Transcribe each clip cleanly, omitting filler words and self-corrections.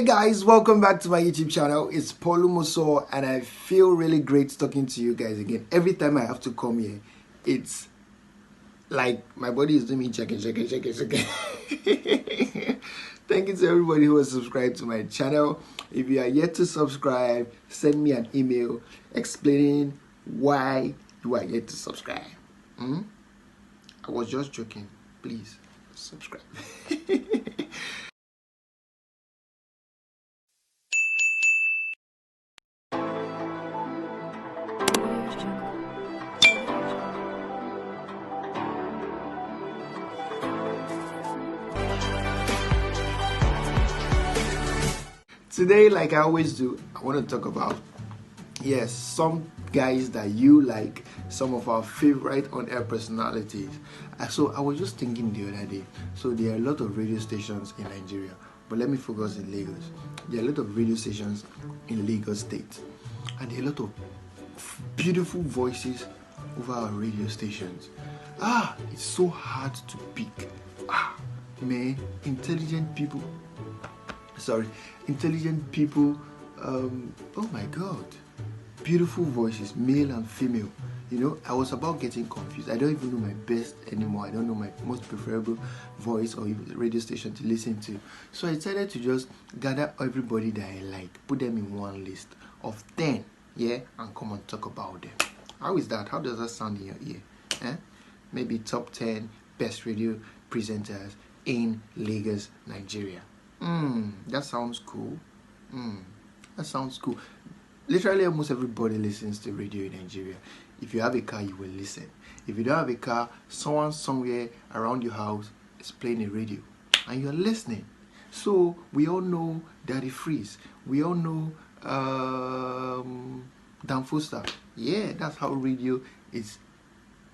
Hey guys, welcome back to my YouTube channel. It's Paul Muso, and I feel really great talking to you guys again. Every time I have to come here, it's like my body is doing me checking. Thank you to everybody who has subscribed to my channel. If you are yet to subscribe, send me an email explaining why you are yet to subscribe. I was just joking. Please subscribe. Today, like I always do, I want to talk about, yes, some guys that you like, some of our favorite on-air personalities. So I was just thinking the other day, so there are a lot of radio stations in Nigeria, but let me focus in Lagos. There are a lot of radio stations in Lagos State, and there are a lot of beautiful voices over our radio stations. It's so hard to pick. Man, intelligent people, oh my god, beautiful voices, male and female. You know, I was about getting confused. I don't even know my best anymore. I don't know my most preferable voice or radio station to listen to. So I decided to just gather everybody that I like, put them in one list of 10, and come and talk about them. How is that? How does that sound in your ear? Maybe top 10 best radio presenters in Lagos, Nigeria. That sounds cool. That sounds cool. Literally almost everybody listens to radio in Nigeria. If you have a car, you will listen. If you don't have a car, someone somewhere around your house is playing a radio and you're listening. So we all know Daddy Freeze. We all know Dan Foster. Yeah, that's how radio is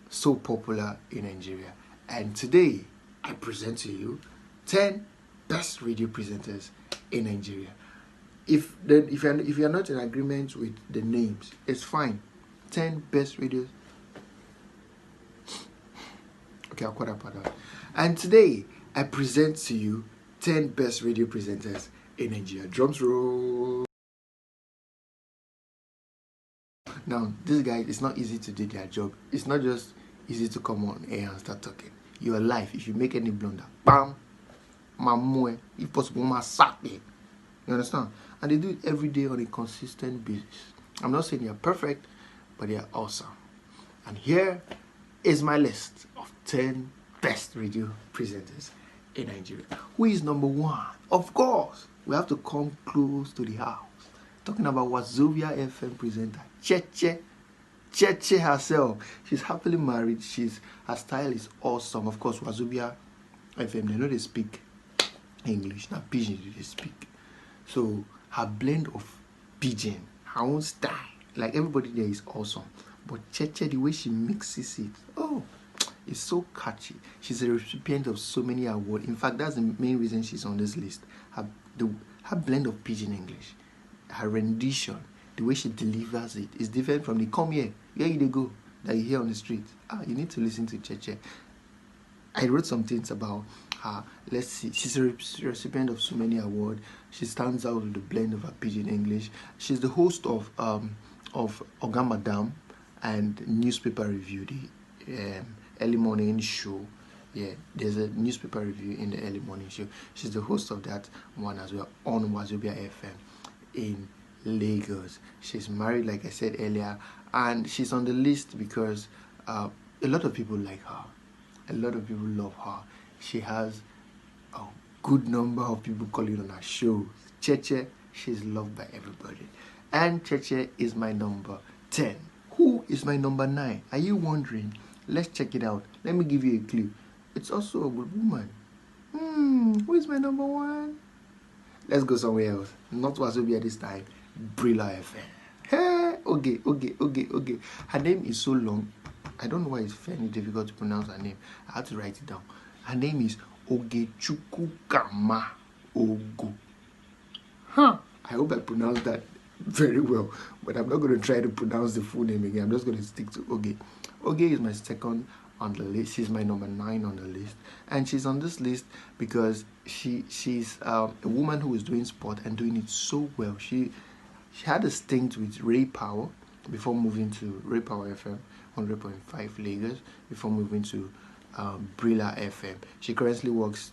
so popular in Nigeria. And today I present to you 10 best radio presenters in Nigeria. If you're not in agreement with the names, it's fine. 10 best radios. Okay, I'll cut about that. And today I present to you 10 best radio presenters in Nigeria. Drums roll. Now, this guy, it's not easy to do their job. It's not just easy to come on air and start talking. Your life, if you make any blunder, bam, mamwe, if possible, ma sack it. You understand? And they do it every day on a consistent basis. I'm not saying they're perfect, but they are awesome. And here is my list of 10 best radio presenters in Nigeria. Who is number 1? Of course, we have to come close to the house. Talking about wazobia FM presenter Cheche herself. She's happily married. Her style is awesome. Of course, wazobia FM, they know they speak English, not pidgin they speak. So her blend of pidgin, her own style, like everybody there is awesome. But Cheche, the way she mixes it, it's so catchy. She's a recipient of so many awards. In fact, that's the main reason she's on this list. Her blend of pidgin English, her rendition, the way she delivers it is different from the come here, where you go that you hear on the street. You need to listen to Cheche. I wrote some things about her. Let's see. She's a recipient of so many awards. She stands out with the blend of her pidgin English. She's the host of Oga Madam and newspaper review, the early morning show. Yeah, there's a newspaper review in the early morning show. She's the host of that one as well on wazobia FM in Lagos. She's married, like I said earlier, and she's on the list because a lot of people like her. A lot of people love her. She has a good number of people calling on her shows. Cheche, she's loved by everybody. And Cheche is my number 10. Who is my number 9? Are you wondering? Let's check it out. Let me give you a clue. It's also a good woman. Who is my number 1? Let's go somewhere else. Not wazobia this time. bilafm. Hey, okay. Her name is so long. I don't know why it's fairly difficult to pronounce her name. I had to write it down. Her name is Ogechukukama Ogo. I hope I pronounced that very well, but I'm not going to try to pronounce the full name again. I'm just going to stick to Oge. Oge is my second on the list. She's my number 9 on the list, and she's on this list because she's a woman who is doing sport and doing it so well. She had a stint with Ray Power before moving to Ray Power FM 100.5 Lagos before moving to Brila FM. She currently works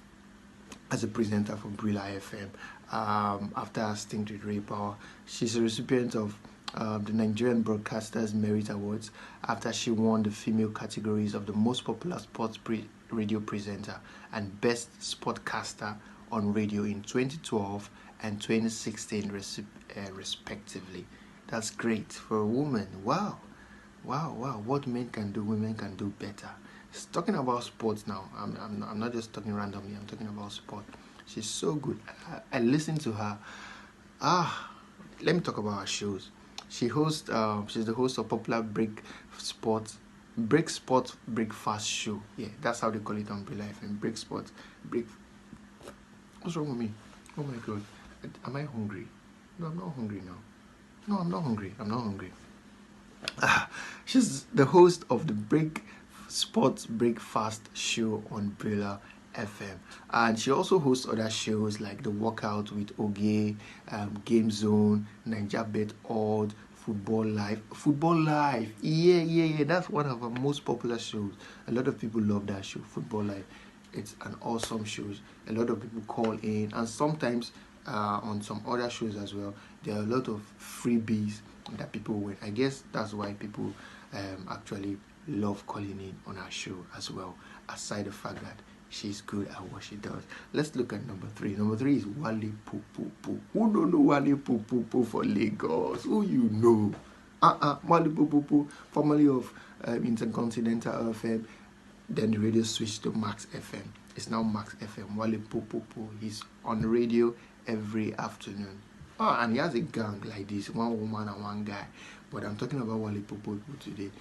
as a presenter for Brila FM. After her stint with Ray Power, she's a recipient of the Nigerian Broadcasters Merit Awards after she won the female categories of the most popular sports radio presenter and best sportcaster on radio in 2012 and 2016 respectively. That's great for a woman. Wow. What men can do, women can do better. Talking about sports now, I'm not just talking randomly, I'm talking about sport. She's so good. I listen to her. Let me talk about her shows. She's the host of popular break sport breakfast show. Yeah, that's how they call it on Bilafm. What's wrong with me? Oh my god. Am I hungry? No, I'm not hungry now. No, I'm not hungry. She's the host of the sports breakfast show on Brila FM, and she also hosts other shows like the Workout with Oge, Game Zone, Niger Bet Odd, Football Live. Yeah. That's one of her most popular shows. A lot of people love that show, Football Live. It's an awesome show. A lot of people call in, and sometimes on some other shows as well, there are a lot of freebies that people win. I guess that's why people actually love calling in on our show as well, aside the fact that she's good at what she does. Let's look at number 3. Number 3 is Wale Pupupu. Who don't know Wale Pupupu for Lagos? Who you know? Wale Pupupu, formerly of Intercontinental FM, then the radio switched to Max FM. It's now Max FM. Wale Pupupu. He's on the radio every afternoon. And he has a gang like this, one woman and one guy. But I'm talking about Wale Pupupu today.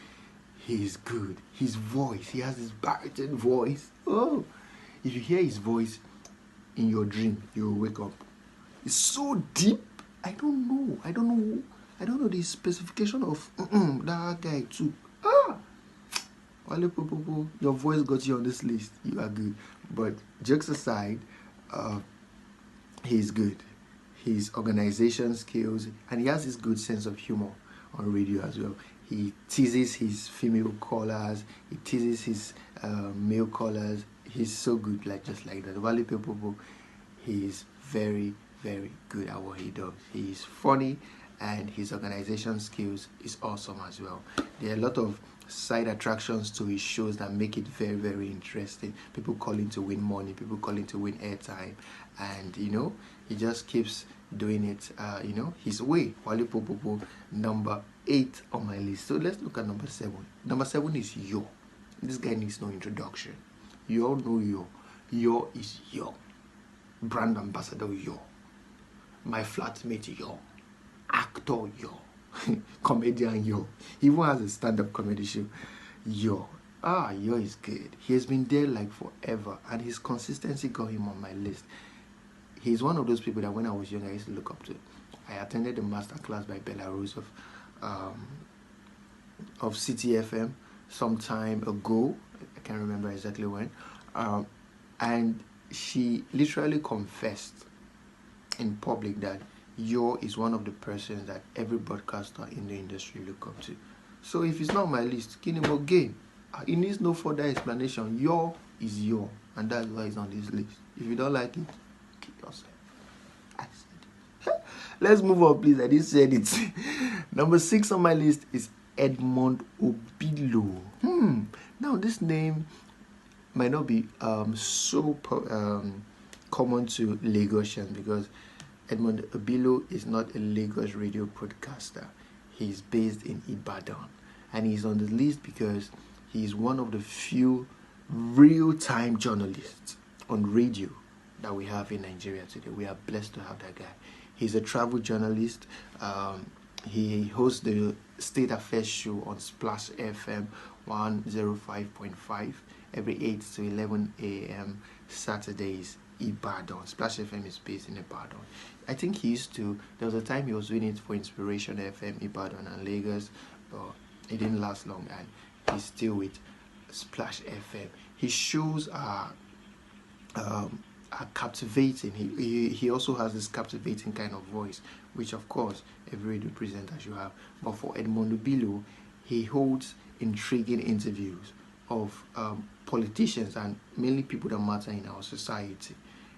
He's good. His voice, he has this baritone voice. Oh, if you hear his voice in your dream, you'll wake up. It's so deep. I don't know the specification of that guy too. Wale Pupupu, your voice got you on this list. You are good. But jokes aside, he's good. His organization skills, and he has this good sense of humor on radio as well. He teases his female callers, he teases his male callers. He's so good, just like that. Wale Pupupu, he's very, very good at what he does. He's funny, and his organization skills is awesome as well. There are a lot of side attractions to his shows that make it very, very interesting. People calling to win money, people calling to win airtime, and he just keeps doing it his way. Wale Pupupu, number 8 on my list. So let's look at number 7. Number 7 is Yo. This guy needs no introduction. You all know Yo. Yo is Yo. Brand ambassador Yo. My flatmate Yo. Actor Yo. Comedian Yo. He even has a stand-up comedy show. Yo. Yo is good. He has been there forever, and his consistency got him on my list. He's one of those people that when I was young, I used to look up to. I attended the master class by Bella Rose of CTFM some time ago. I can't remember exactly when. And she literally confessed in public that Yo is one of the persons that every broadcaster in the industry look up to. So if it's not on my list, give him again. It needs no further explanation. Yo is Yo, and that's why it's on this list. If you don't like it, keep yourself. I said it. Let's move on, please. I didn't say it. Number 6 on my list is Edmond Obilo. Now this name might not be so common to Lagosians, because Edmond Obilo is not a Lagos radio broadcaster. He's based in Ibadan, and he's on the list because he's one of the few real-time journalists on radio that we have in Nigeria today. We are blessed to have that guy. He's a travel journalist. He hosts the State Affairs show on Splash FM 105.5 every 8 to 11 a.m. Saturdays, Ibadan. Splash FM is based in Ibadan. I think there was a time he was doing it for Inspiration FM, Ibadan and Lagos, but it didn't last long, and he's still with Splash FM. His shows are captivating. He also has this captivating kind of voice, which of course every radio presenter should have. But for Edmondo Bilo, he holds intriguing interviews of politicians and mainly people that matter in our society.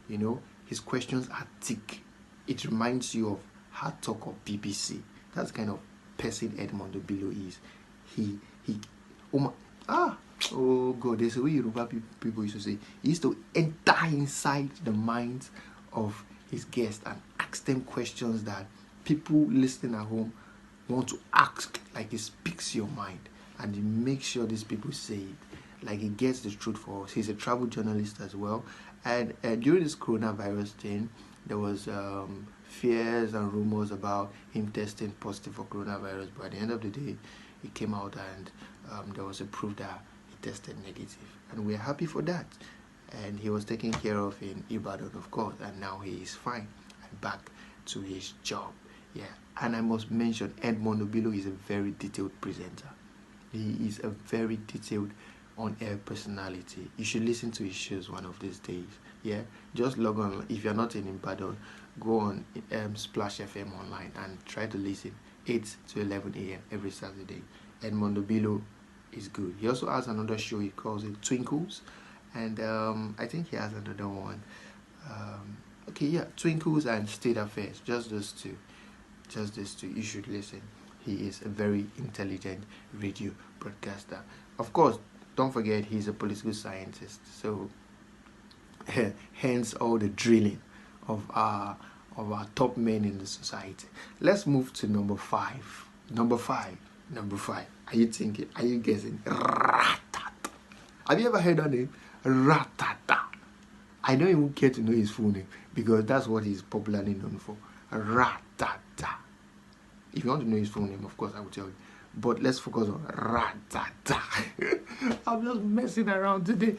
You know, his questions are thick. It reminds you of Hard Talk or BBC. That's the kind of person Edmondo Bilo is. Oh God, there's a way Yoruba people used to say. He used to enter inside the minds of his guests and ask them questions that people listening at home want to ask. Like, he speaks your mind and he makes sure these people say it. Like, he gets the truth for us. He's a travel journalist as well. And during this coronavirus thing, there was fears and rumors about him testing positive for coronavirus. But at the end of the day, he came out and there was a proof that he tested negative. And we're happy for that. And he was taken care of in Ibadan, of course. And now he is fine and back to his job. Yeah. And I must mention, Edmondo Bilo is a very detailed presenter. He is a very detailed on-air personality. You should listen to his shows one of these days. Yeah, just log on. If you're not in Ibadan, go on Splash FM online and try to listen 8 to 11 a.m. every Saturday. Edmondo Bilo is good. He also has another show. He calls it Twinkles, and I think he has another one. Okay, yeah, Twinkles and State Affairs. Just those two. Just these two. You should listen. He is a very intelligent radio broadcaster. Of course, don't forget he's a political scientist. So hence all the drilling of our top men in the society. Let's move to number 5. Number five. Are you thinking? Are you guessing? Ratata. Have you ever heard that name? Ratata. I don't even care to know his full name because that's what he's popularly known for. Ratata. If you want to know his full name, of course, I will tell you. But let's focus on Ratata. I'm just messing around today.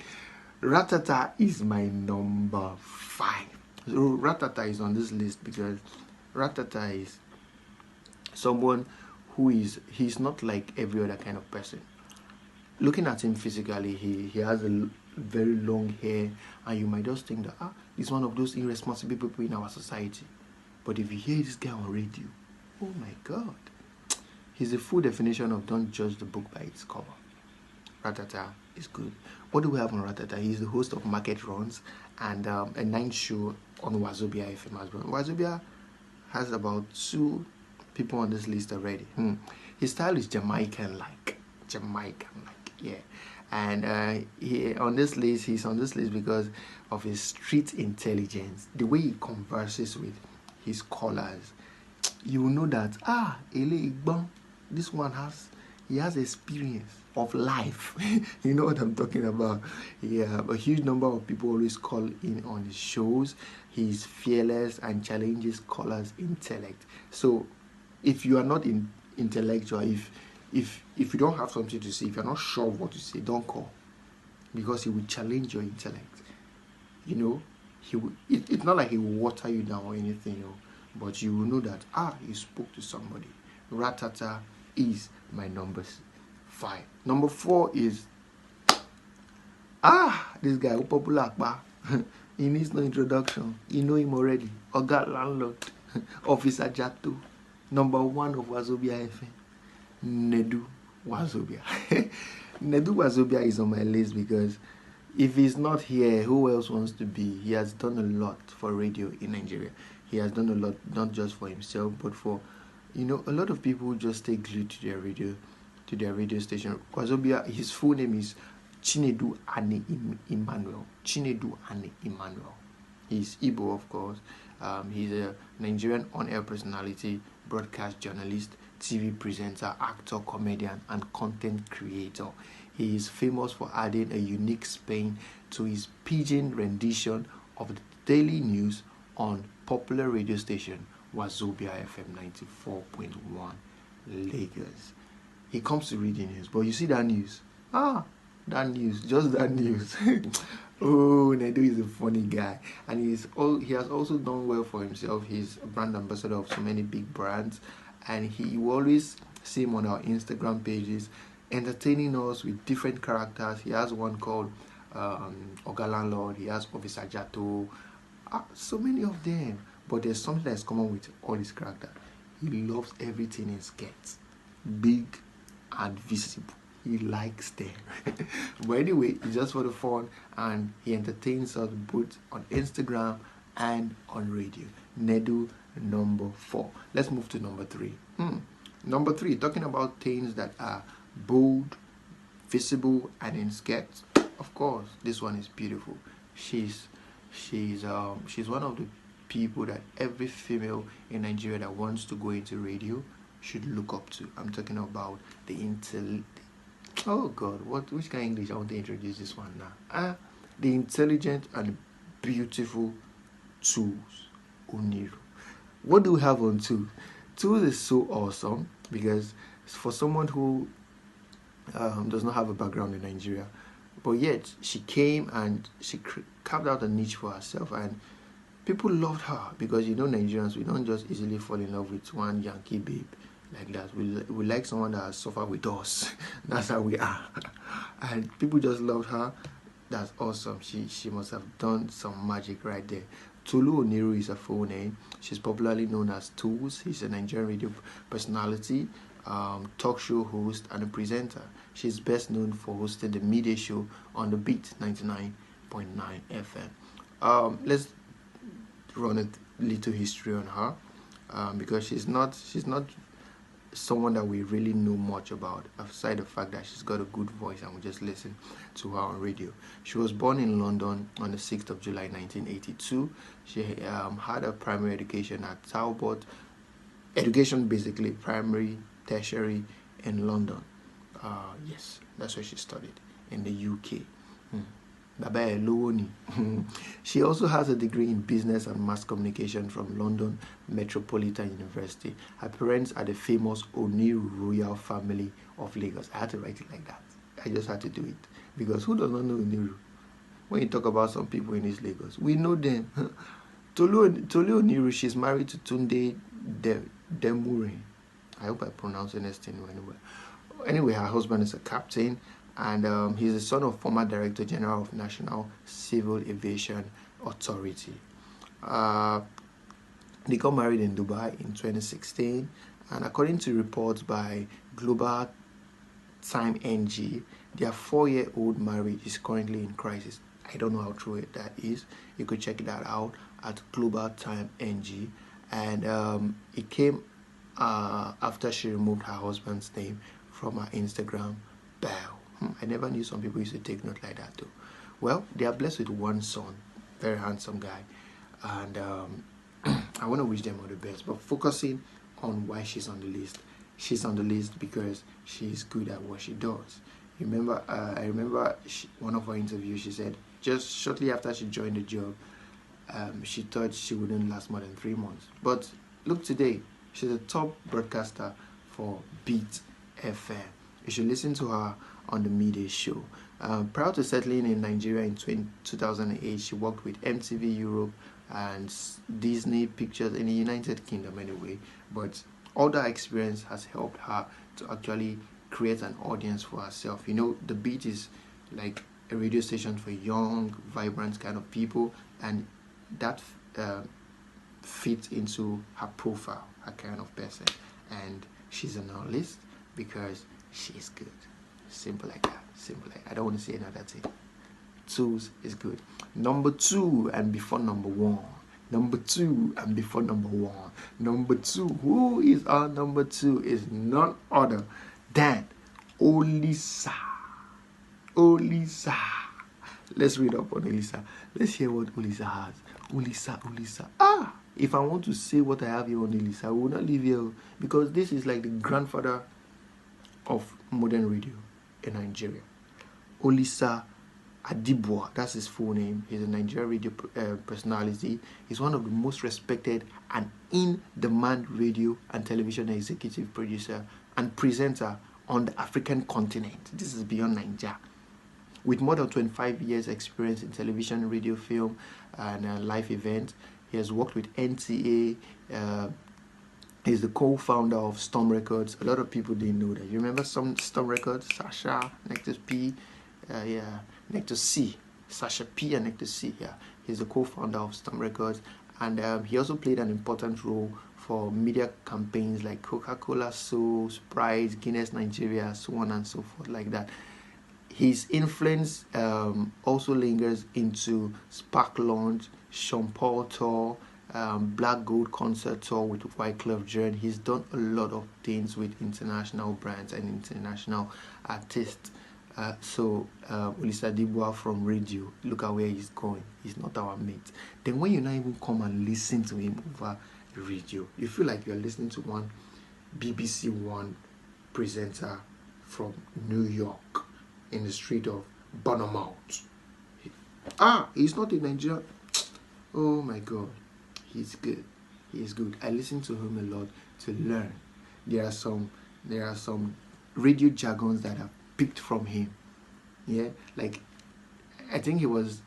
Ratata is my number 5. So Ratata is on this list because Ratata is someone who he's not like every other kind of person. Looking at him physically, he has a very long hair, and you might just think that he's one of those irresponsible people in our society. But if you hear this guy on radio, oh my God, he's a full definition of don't judge the book by its cover. Ratata is good. What do we have on Ratata? He's the host of Market Runs and a night show on Wazobia FM as well. Wazobia has about 2 people on this list already. His style is Jamaican-like, yeah. And he's on this list because of his street intelligence, the way he converses with his callers. You will know that Ele Igbon, this one has experience of life. You know what I'm talking about. Yeah, a huge number of people always call in on his shows. He's fearless and challenges callers' intellect. So if you are not intellectual, if you don't have something to say, if you're not sure of what to say, don't call, because he will challenge your intellect. You know, it's not like he will water you down or anything, but you will know that you spoke to somebody. Ratata is my number 5. Number 4 is this guy, popular. He needs no introduction. You know him already. Oga Landlord, Officer Jatu, number 1 of Wazobia FM, Nedu Wazobia. Nedu Wazobia is on my list because if he's not here, who else wants to be? He has done a lot for radio in Nigeria. He has done a lot, not just for himself, but for, a lot of people just stay glued to their radio station. Wazobia, his full name is Chinedu Ani Emmanuel. Chinedu Ani Emmanuel. He's Igbo, of course. He's a Nigerian on-air personality, broadcast journalist, TV presenter, actor, comedian, and content creator. He is famous for adding a unique spin to his pidgin rendition of the daily news on popular radio station Wazobia FM 94.1 Lagos. He comes to read the news, but you see that news? That news, just that news. Oh, Nedu is a funny guy, and he has also done well for himself. He's a brand ambassador of so many big brands, and he will always see him on our Instagram pages entertaining us with different characters. He has one called Oga Landlord. He has Officer Jato. So many of them. But there's something that's common with all his characters. He loves everything in sketches, big and visible. He likes them. But anyway, it's just for the fun, and he entertains us both on Instagram and on radio. Nedu number 4. Let's move to number 3. Number 3, talking about things that are bold, visible, and in sketch. Of course, this one is beautiful. She's one of the people that every female in Nigeria that wants to go into radio should look up to. I'm talking about oh God, which kind of English I want to introduce this one now? The intelligent and beautiful Tools Oniru. What do we have on Tools? Tools is so awesome because for someone who does not have a background in Nigeria, but yet she came and she carved out a niche for herself, and people loved her because, you know, Nigerians, we don't just easily fall in love with one Yankee babe like that. We like someone that has suffered with us. That's how we are. And people just loved her. That's awesome. She must have done some magic right there. Tolu Oniru is her full name. She's popularly known as Tools. She's a Nigerian radio personality, talk show host, and a presenter. She's best known for hosting the midday show on the Beat 99.9 FM. Let's run a little history on her, because she's not someone that we really know much about, aside the fact that she's got a good voice and we just listen to her on radio. She was born in London on the 6th of July 1982. She had a primary education at Talbot, education basically primary, tertiary in London. Yes, that's where she studied, in the UK. She also has a degree in business and mass communication from London Metropolitan University. Her parents are the famous Oniru royal family of Lagos. I had to write it like that. I just had to do it because who does not know Oniru? When you talk about some people in East Lagos, we know them. Tolu Oniru, she's married to Tunde Demure. I hope I pronounced his name well. Anyway, her husband is a captain, and he's the son of former Director General of National Civil Aviation Authority. They got married in Dubai in 2016, and according to reports by Global Time NG, their 4-year-old marriage is currently in crisis. I don't know how true that is. You could check that out at Global Time NG, and it came after she removed her husband's name from her Instagram bio. I never knew some people used to take note like that though. Well, they are blessed with one son, very handsome guy, and I want to wish them all the best. But focusing on why she's on the list, she's on the list because she's good at what she does. I remember one of her interviews, she said just shortly after she joined the job, she thought she wouldn't last more than 3 months. But look today, she's a top broadcaster for Beat FM. You should listen to her on the midday show. Prior to settling in Nigeria in 2008, she worked with MTV Europe and Disney Pictures in the United Kingdom anyway. But all that experience has helped her to actually create an audience for herself. You know, the Beat is like a radio station for young, vibrant kind of people, and that fits into her profile, her kind of person. And she's on our list because she's good. Simple like that. Simple like that. I don't want to say another thing. Tools is good. Number 2 and before number 1. Number 2 and before number 1. Number 2. Who is our number 2? Is none other than Olisa. Olisa. Let's read up on Olisa. Let's hear what Olisa has. Olisa. If I want to say what I have here on Olisa, I will not leave here because this is like the grandfather of modern radio in Nigeria. Olisa Adibwa, that's his full name. He's a Nigerian radio personality. He's one of the most respected and in-demand radio and television executive producer and presenter on the African continent. This is beyond Nigeria. With more than 25 years experience in television, radio, film, and live events, he has worked with NTA, He's the co-founder of Storm Records. A lot of people didn't know that. You remember some Storm Records? Sasha, Nectar P, Nectar C. Sasha P and Nectar C. Yeah, he's the co-founder of Storm Records, and he also played an important role for media campaigns like Coca-Cola, So, Sprite, Guinness Nigeria, so on and so forth, like that. His influence also lingers into Spark Launch, Sean Paul Tour, Black Gold Concert Tour with Wyclef Jean. He's done a lot of things with international brands and international artists. So Olisa Dibua from radio, look at where he's going. He's not our mate. Then when you now even come and listen to him over the radio, you feel like you're listening to one BBC One presenter from New York in the street of Bournemouth. He's not in Nigeria. Oh my God. He's good. He is good. I listen to him a lot to learn. There are some radio jargons that are picked from him. Yeah, like I think he was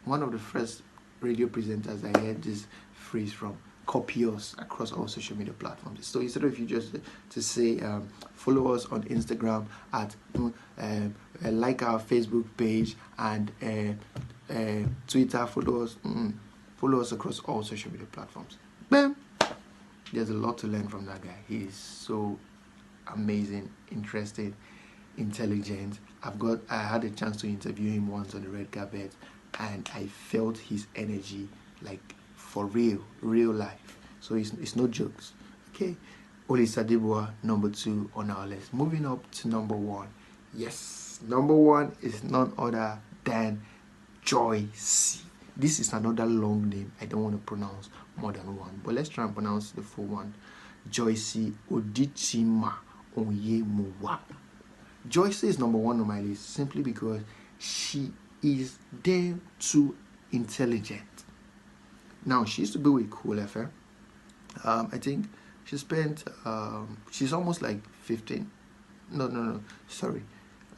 one of the first radio presenters I heard this phrase from. Copy us across all social media platforms. So instead of you just to say follow us on Instagram at like our Facebook page and Twitter, follow us across all social media platforms. Bam! There's a lot to learn from that guy. He is so amazing, interesting, intelligent. I had a chance to interview him once on the red carpet, and I felt his energy like for real life. So it's no jokes. Okay, Olisa Dibua, number 2 on our list. Moving up to number 1. Yes, number 1 is none other than Joy C. This is another long name. I don't want to pronounce more than one, but let's try and pronounce the full one. Joy C Odichima Onyemuwa. Joy C is number 1 on my list simply because she is there too intelligent. Now, she used to be with Cool FM. I think she spent, she's almost like 15. No, sorry.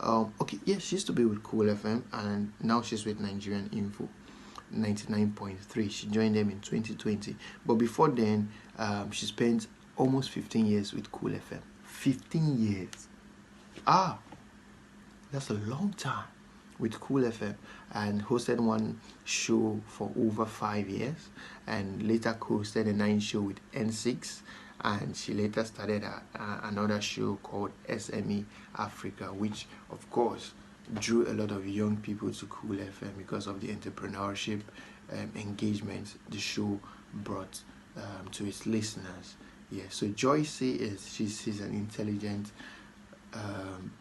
Okay, yes, she used to be with Cool FM, and now she's with Nigerian Info 99.3. She joined them in 2020. But before then, she spent almost 15 years with Cool FM. 15 years. That's a long time with Cool FM, and hosted one show for over 5 years, and later hosted a 9 show with N6, and she later started another show called SME Africa, which of course drew a lot of young people to Cool FM because of the entrepreneurship engagement the show brought to its listeners. Yeah, so Joy C she's an intelligent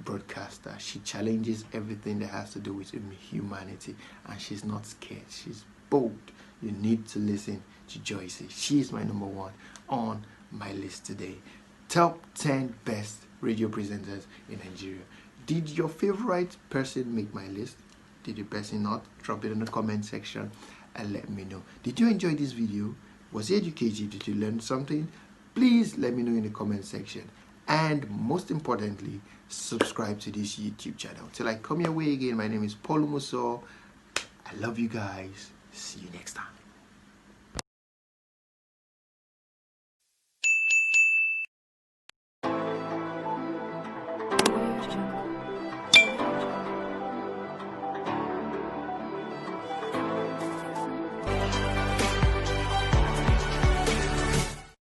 broadcaster. She challenges everything that has to do with humanity, and she's not scared. She's bold. You need to listen to Joyce. She is my number 1 on my list today. Top 10 best radio presenters in Nigeria. Did your favorite person make my list? Did the person not? Drop it in the comment section and let me know. Did you enjoy this video? Was it educative? Did you learn something? Please let me know in the comment section. And most importantly, subscribe to this YouTube channel. Till I come your way again, my name is Paul Muso. I love you guys. See you next time.